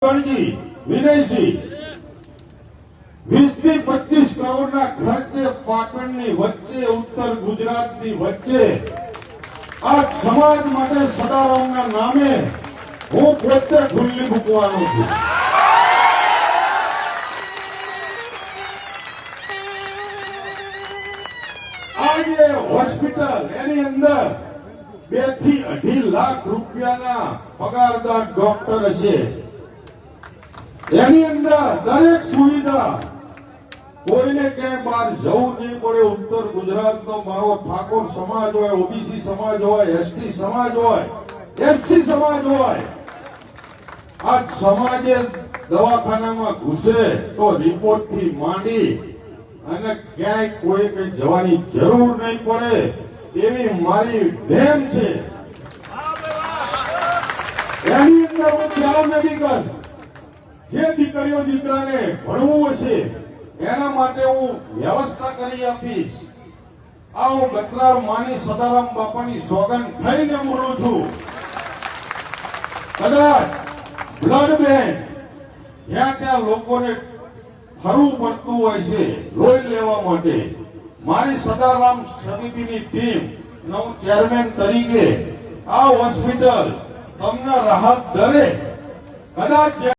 ગણજી વિનયસિંહ 20 થી 25 કરોડના ખર્ચે પાટણની વચ્ચે ઉત્તર ગુજરાતની વચ્ચે આ સમાજ માટે સદારામના નામે હું પોતે ખુલ્લી મૂકવાનો છું। આજે હોસ્પિટલ એની અંદર 2 થી 2.5 લાખ રૂપિયાના પગારદાર ડોક્ટર હશે। એની અંદર દરેક સુવિધા કોઈને ક્યાંય બહાર જવું નહીં પડે। ઉત્તર ગુજરાતનો મારો ઠાકોર સમાજ હોય, ઓબીસી સમાજ હોય, એસટી સમાજ હોય, એસસી સમાજ હોય, આ સમાજે દવાખાનામાં ઘૂસે તો રિપોર્ટ થી માંડી અને ક્યાંય કોઈ કઈ જવાની જરૂર નહીં પડે એવી મારી નેમ છે। એની અંદર હું પેરામેડિકલ જે દીકરીઓ દીકરાને ભણવું હશે એના માટે હું વ્યવસ્થા કરી આપીશ। આ હું ગતરાર માની સદારામ બાપાની સોગંદ થઈને બોલું છું। કદાચ બ્લડ બેંક જ્યાં ત્યાં લોકોને ફરવું પડતું હોય છે લોહી લેવા માટે, મારી સદારામ સમિતિની ટીમ અને હું ચેરમેન તરીકે આ હોસ્પિટલ તમને રાહત દરે કદાચ